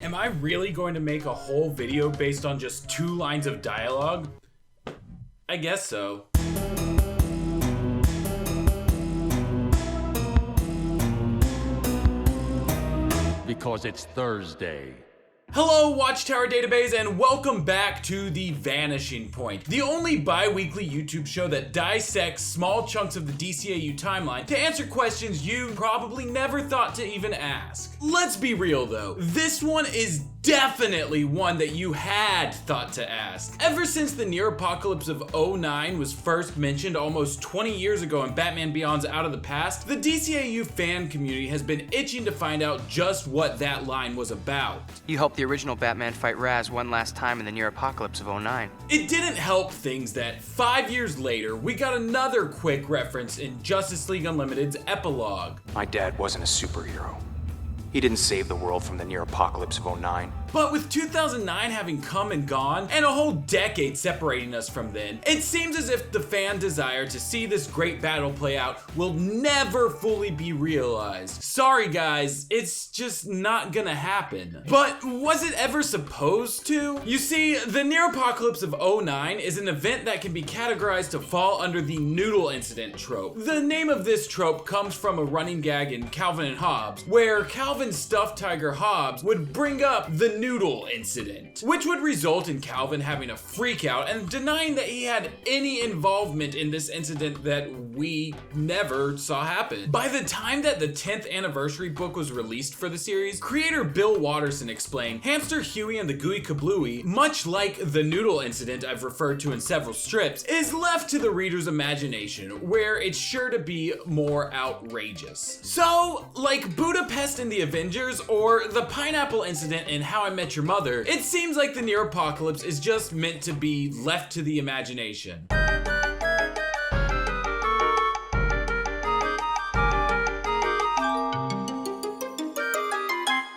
Am I really going to make a whole video based on just 2 lines of dialogue? I guess so. Because it's Thursday. Hello, Watchtower Database, and welcome back to The Vanishing Point, the only bi-weekly YouTube show that dissects small chunks of the DCAU timeline to answer questions you probably never thought to even ask. Let's be real though, this one is definitely one that you had thought to ask. Ever since the near apocalypse of 2009 was first mentioned almost 20 years ago in Batman Beyond's Out of the Past, the DCAU fan community has been itching to find out just what that line was about. You helped the original Batman fight Raz one last time in the near apocalypse of 2009. It didn't help things that 5 years later, we got another quick reference in Justice League Unlimited's epilogue. My dad wasn't a superhero. He didn't save the world from the near apocalypse of 2009. But with 2009 having come and gone, and a whole decade separating us from then, it seems as if the fan desire to see this great battle play out will never fully be realized. Sorry guys, it's just not gonna happen. But was it ever supposed to? You see, the near apocalypse of 2009 is an event that can be categorized to fall under the noodle incident trope. The name of this trope comes from a running gag in Calvin and Hobbes, where Calvin's stuffed tiger Hobbes would bring up the noodle incident, which would result in Calvin having a freak out and denying that he had any involvement in this incident that we never saw happen. By the time that the 10th anniversary book was released for the series, creator Bill Watterson explained, Hamster Huey and the Gooey Kablooey, much like the noodle incident I've referred to in several strips, is left to the reader's imagination, where it's sure to be more outrageous. So, like Budapest in the Avengers or the pineapple incident in How I Met Your Mother, it seems like the near apocalypse is just meant to be left to the imagination.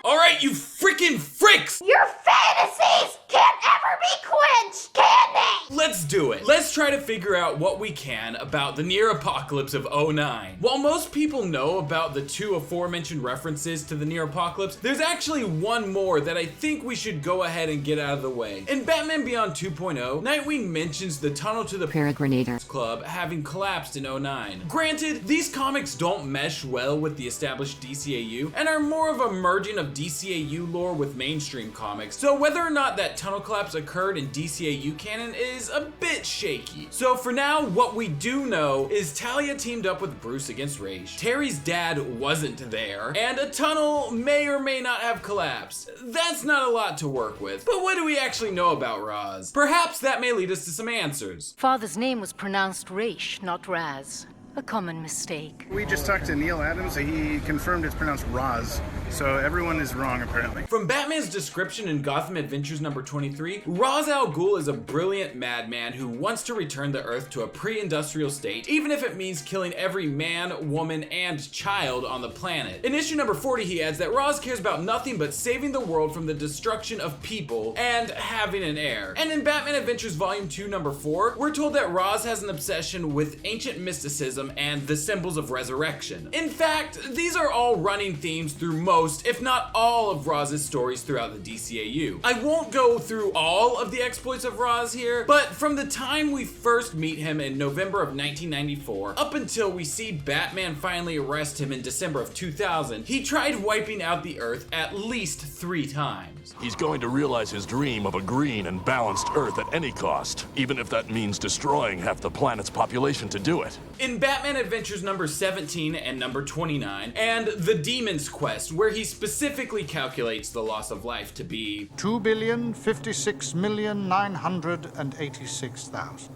Alright, you freaking fricks! Your fantasies can't ever be quenched, can they? Let's do it. Let's try to figure out what we can about the near apocalypse of 2009. While most people know about the 2 aforementioned references to the near apocalypse, there's actually one more that I think we should go ahead and get out of the way. In Batman Beyond 2.0, Nightwing mentions the tunnel to the Peregrinator Club having collapsed in 2009. Granted, these comics don't mesh well with the established DCAU and are more of a merging of DCAU lore with mainstream comics, so whether or not that tunnel collapse occurred in DCAU canon is a bit shaky. So for now, what we do know is Talia teamed up with Bruce against Raish, Terry's dad wasn't there, and a tunnel may or may not have collapsed. That's not a lot to work with, but what do we actually know about Raz? Perhaps that may lead us to some answers. Father's name was pronounced Raish, not Raz. A common mistake. We just talked to Neil Adams, he confirmed it's pronounced Roz, so everyone is wrong apparently. From Batman's description in Gotham Adventures number 23, Ra's al Ghul is a brilliant madman who wants to return the Earth to a pre-industrial state, even if it means killing every man, woman, and child on the planet. In issue number 40, he adds that Ra's cares about nothing but saving the world from the destruction of people and having an heir. And in Batman Adventures volume 2 number 4, we're told that Ra's has an obsession with ancient mysticism and the symbols of resurrection. In fact, these are all running themes through most, if not all, of Raz's stories throughout the DCAU. I won't go through all of the exploits of Raz here, but from the time we first meet him in November of 1994, up until we see Batman finally arrest him in December of 2000, he tried wiping out the Earth at least 3 times. He's going to realize his dream of a green and balanced Earth at any cost, even if that means destroying half the planet's population to do it. In Batman Adventures number 17 and number 29, and The Demon's Quest, where he specifically calculates the loss of life to be 2,056,986,000.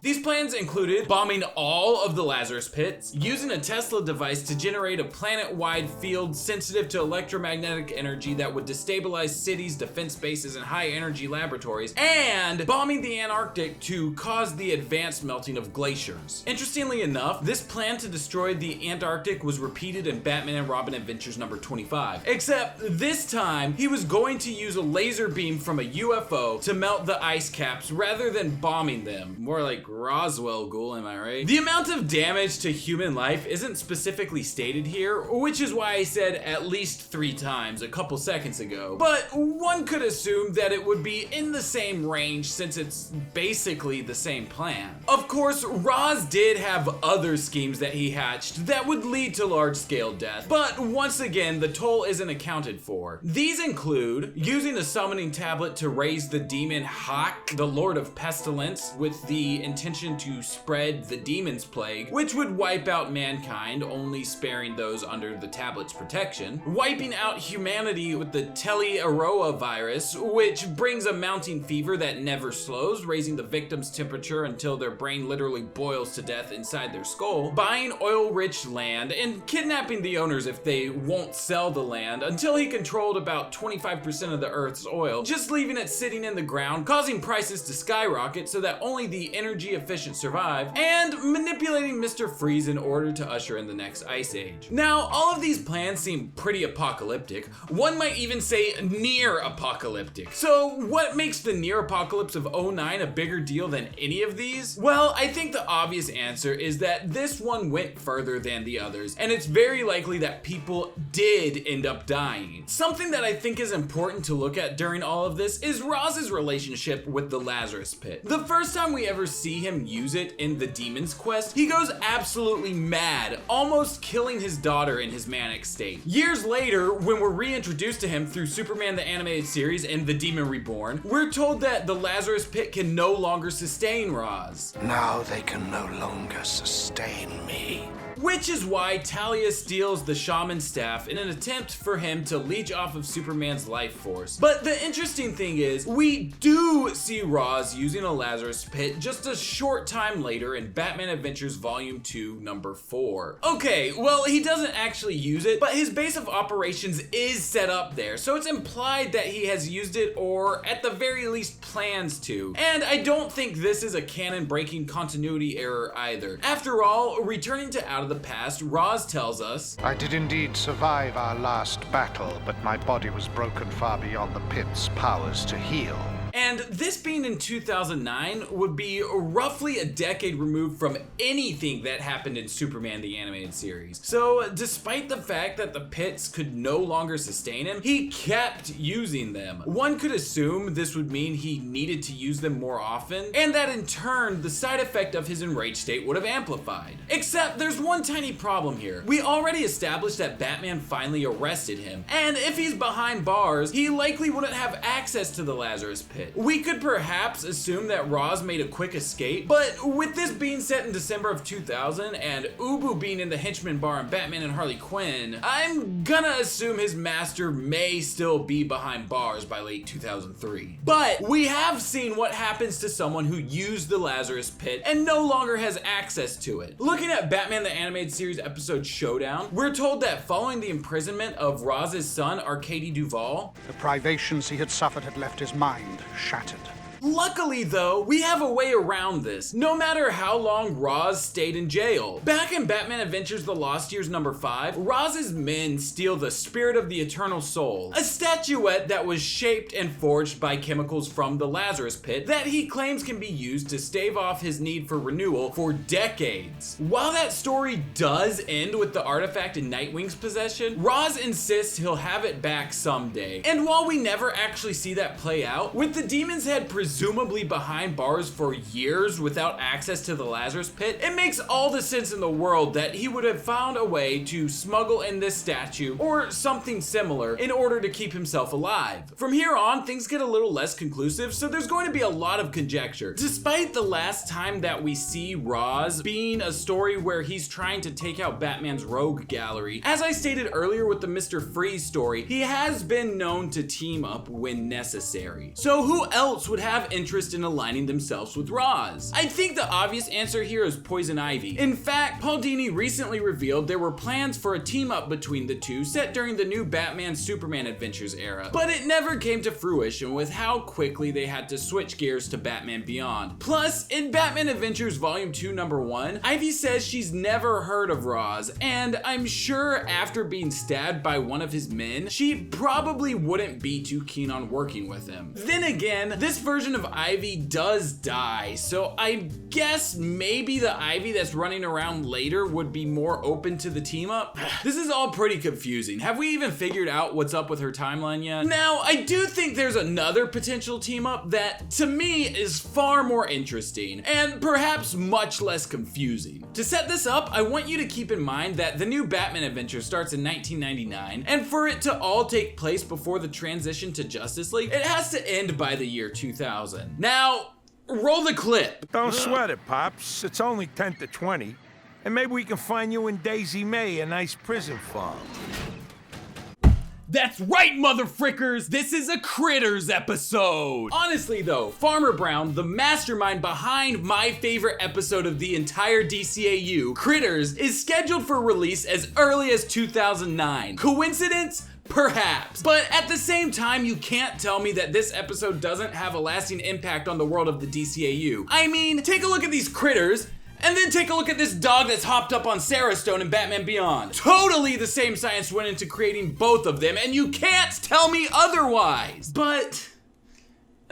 These plans included bombing all of the Lazarus pits, using a Tesla device to generate a planet-wide field sensitive to electromagnetic energy that would destabilize cities, defense bases, and high-energy laboratories, and bombing the Antarctic to cause the advanced melting of glaciers. Interestingly enough, this plan to destroy the Antarctic was repeated in Batman and Robin Adventures number 25, except this time he was going to use a laser beam from a UFO to melt the ice caps rather than bombing them, more like Roswell ghoul, am I right? The amount of damage to human life isn't specifically stated here, which is why I said at least 3 times a couple seconds ago. But one could assume that it would be in the same range since it's basically the same plan. Of course, Roz did have other schemes that he hatched that would lead to large-scale death, but once again, the toll isn't accounted for. These include using a summoning tablet to raise the demon Hawk, the Lord of Pestilence, with the intention to spread the demon's plague, which would wipe out mankind, only sparing those under the tablet's protection. Wiping out humanity with the Tele-Aroa virus, which brings a mounting fever that never slows, raising the victim's temperature until their brain literally boils to death inside their skull. Buying oil-rich land and kidnapping the owners if they won't sell the land until he controlled about 25% of the Earth's oil, just leaving it sitting in the ground, causing prices to skyrocket so that only the energy efficient survive, and manipulating Mr. Freeze in order to usher in the next ice age. Now, all of these plans seem pretty apocalyptic. One might even say near apocalyptic. So what makes the near apocalypse of 09 a bigger deal than any of these? Well, I think the obvious answer is that this one went further than the others, and it's very likely that people did end up dying. Something that I think is important to look at during all of this is Roz's relationship with the Lazarus Pit. The first time we ever see him use it in the Demon's Quest, he goes absolutely mad, almost killing his daughter in his manic state. Years later, when we're reintroduced to him through Superman the Animated Series and The Demon Reborn, we're told that the Lazarus Pit can no longer sustain Roz. Now they can no longer sustain me. Which is why Talia steals the shaman's staff in an attempt for him to leech off of Superman's life force. But the interesting thing is, we do see Roz using a Lazarus Pit just a short time later in Batman Adventures Volume 2, Number 4. Okay, well, he doesn't actually use it, but his base of operations is set up there, so it's implied that he has used it, or at the very least plans to. And I don't think this is a canon-breaking continuity error either. After all, returning to Out of the Past, Roz tells us, I did indeed survive our last battle, but my body was broken far beyond the pit's powers to heal. And this being in 2009 would be roughly a decade removed from anything that happened in Superman the Animated Series. So despite the fact that the pits could no longer sustain him, he kept using them. One could assume this would mean he needed to use them more often, and that in turn, the side effect of his enraged state would have amplified. Except there's one tiny problem here. We already established that Batman finally arrested him, and if he's behind bars, he likely wouldn't have access to the Lazarus Pit. We could perhaps assume that Roz made a quick escape, but with this being set in December of 2000 and Ubu being in the henchman bar in Batman and Harley Quinn, I'm gonna assume his master may still be behind bars by late 2003. But we have seen what happens to someone who used the Lazarus Pit and no longer has access to it. Looking at Batman the Animated Series episode Showdown, we're told that following the imprisonment of Roz's son, Arcady Duvall, The privations he had suffered had left his mind shattered. Luckily though, we have a way around this, no matter how long Roz stayed in jail. Back in Batman Adventures The Lost Years number 5, Roz's men steal the Spirit of the Eternal Soul, a statuette that was shaped and forged by chemicals from the Lazarus Pit that he claims can be used to stave off his need for renewal for decades. While that story does end with the artifact in Nightwing's possession, Roz insists he'll have it back someday. And while we never actually see that play out, with the Demon's Head presumably behind bars for years without access to the Lazarus Pit, it makes all the sense in the world that he would have found a way to smuggle in this statue or something similar in order to keep himself alive. From here on, things get a little less conclusive, so there's going to be a lot of conjecture. Despite the last time that we see Roz being a story where he's trying to take out Batman's rogue gallery, as I stated earlier with the Mr. Freeze story, he has been known to team up when necessary. So who else would have interest in aligning themselves with Roz? I think the obvious answer here is Poison Ivy. In fact, Paul Dini recently revealed there were plans for a team up between the two set during the new Batman Superman Adventures era, but it never came to fruition with how quickly they had to switch gears to Batman Beyond. Plus, in Batman Adventures Volume 2 Number 1, Ivy says she's never heard of Roz, and I'm sure after being stabbed by one of his men, she probably wouldn't be too keen on working with him. Then again, this version version of Ivy does die, so I guess maybe the Ivy that's running around later would be more open to the team up. This is all pretty confusing. Have we even figured out what's up with her timeline yet? Now, I do think there's another potential team up that, to me, is far more interesting and perhaps much less confusing. To set this up, I want you to keep in mind that the new Batman adventure starts in 1999, and for it to all take place before the transition to Justice League, it has to end by the year 2000. Now, roll the clip. Don't sweat it, Pops. It's only 10 to 20. And maybe we can find you and Daisy May a nice prison farm. That's right, motherfrickers! This is a Critters episode! Honestly though, Farmer Brown, the mastermind behind my favorite episode of the entire DCAU, Critters, is scheduled for release as early as 2009. Coincidence? Perhaps. But at the same time, you can't tell me that this episode doesn't have a lasting impact on the world of the DCAU. I mean, take a look at these critters, and then take a look at this dog that's hopped up on Sarah Stone in Batman Beyond. Totally the same science went into creating both of them, and you can't tell me otherwise. But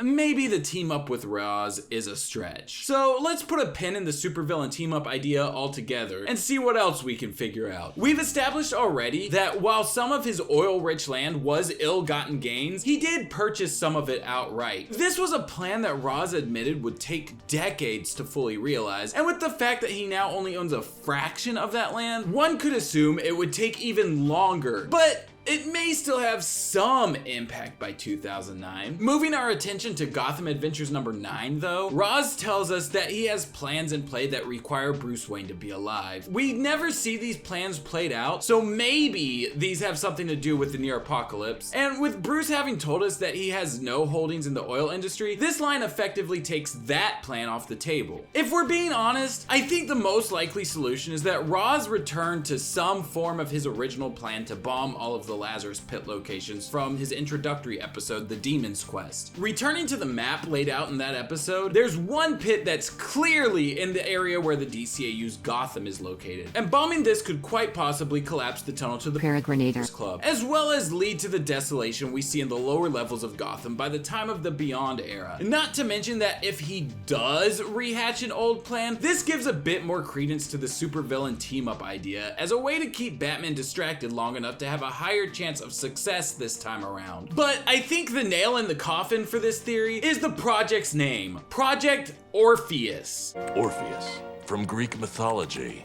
maybe the team up with Roz is a stretch. So let's put a pin in the supervillain team up idea altogether and see what else we can figure out. We've established already that while some of his oil-rich land was ill-gotten gains, he did purchase some of it outright. This was a plan that Roz admitted would take decades to fully realize, and with the fact that he now only owns a fraction of that land, one could assume it would take even longer. But it may still have some impact by 2009. Moving our attention to Gotham Adventures number 9 though, Roz tells us that he has plans in play that require Bruce Wayne to be alive. We never see these plans played out, so maybe these have something to do with the near apocalypse. And with Bruce having told us that he has no holdings in the oil industry, this line effectively takes that plan off the table. If we're being honest, I think the most likely solution is that Roz returned to some form of his original plan to bomb all of the Lazarus Pit locations from his introductory episode, The Demon's Quest. Returning to the map laid out in that episode, there's one pit that's clearly in the area where the DCAU's Gotham is located, and bombing this could quite possibly collapse the tunnel to the Peregrinator Club, as well as lead to the desolation we see in the lower levels of Gotham by the time of the Beyond era. Not to mention that if he does rehatch an old plan, this gives a bit more credence to the supervillain team-up idea as a way to keep Batman distracted long enough to have a higher chance of success this time around. But I think the nail in the coffin for this theory is the project's name, Project Orpheus. Orpheus, from Greek mythology.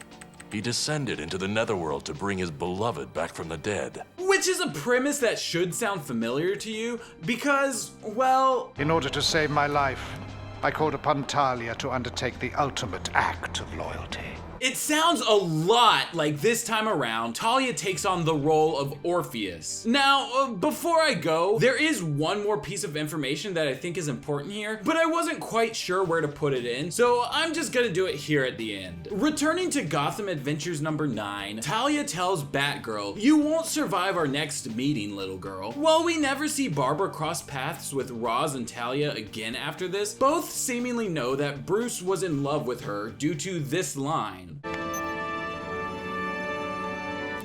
He descended into the netherworld to bring his beloved back from the dead. Which is a premise that should sound familiar to you because, well, in order to save my life, I called upon Talia to undertake the ultimate act of loyalty. it sounds a lot like this time around, Talia takes on the role of Orpheus. Now, before I go, there is one more piece of information that I think is important here, but I wasn't quite sure where to put it in, so I'm just gonna do it here at the end. Returning to Gotham Adventures number 9, Talia tells Batgirl, "You won't survive our next meeting, little girl." While we never see Barbara cross paths with Roz and Talia again after this, both seemingly know that Bruce was in love with her due to this line.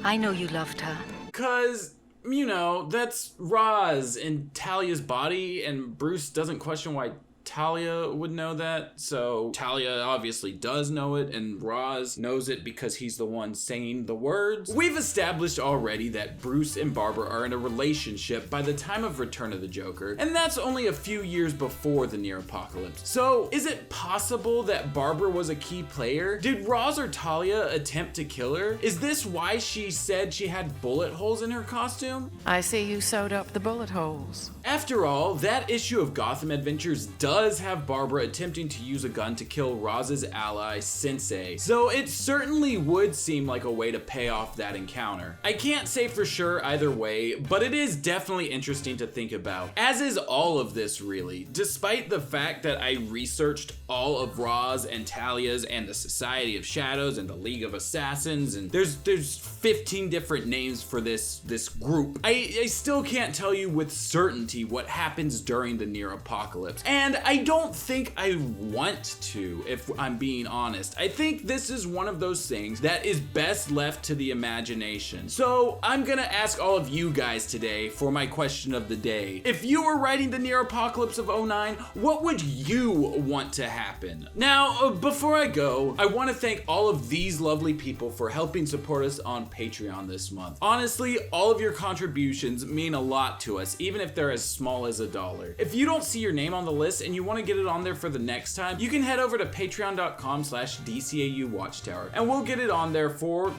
I know you loved her. 'Cause, you know, that's Roz in Talia's body, and Bruce doesn't question why Talia would know that, so Talia obviously does know it, and Roz knows it because he's the one saying the words. We've established already that Bruce and Barbara are in a relationship by the time of Return of the Joker, and that's only a few years before the near apocalypse. So is it possible that Barbara was a key player? Did Roz or Talia attempt to kill her? Is this why she said she had bullet holes in her costume? I see you sewed up the bullet holes. After all, that issue of Gotham Adventures does have Barbara attempting to use a gun to kill Roz's ally, Sensei, so it certainly would seem like a way to pay off that encounter. I can't say for sure either way, but it is definitely interesting to think about, as is all of this really. Despite the fact that I researched all of Roz and Talia's and the Society of Shadows and the League of Assassins, and there's 15 different names for this group, I still can't tell you with certainty certainty what happens during the near apocalypse. And I don't think I want to, if I'm being honest. I think this is one of those things that is best left to the imagination. So I'm gonna ask all of you guys today for my question of the day. If you were writing the near apocalypse of 09, what would you want to happen? Now, before I go, I want to thank all of these lovely people for helping support us on Patreon this month. Honestly, all of your contributions mean a lot to us, even if they're as small as $1. If you don't see your name on the list and you want to get it on there for the next time, you can head over to patreon.com/DCAU Watchtower and we'll get it on there for,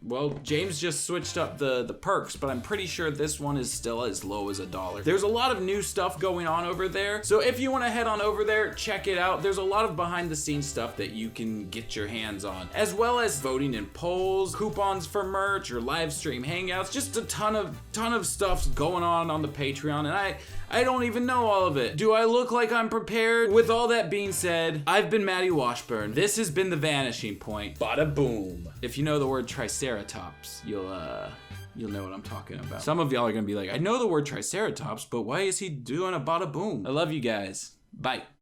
well, James just switched up the perks, but I'm pretty sure this one is still as low as $1. There's a lot of new stuff going on over there, so if you want to head on over there, check it out. There's a lot of behind the scenes stuff that you can get your hands on, as well as voting in polls, coupons for merch, or live stream hangouts, just a ton of stuff going on the Patreon, and I don't even know all of it. Do I look like I'm prepared? With all that being said, I've been Matty Washburn. This has been The Vanishing Point. Bada boom. If you know the word Triceratops, you'll know what I'm talking about. Some of y'all are gonna be like, I know the word Triceratops, but why is he doing a bada boom? I love you guys. Bye.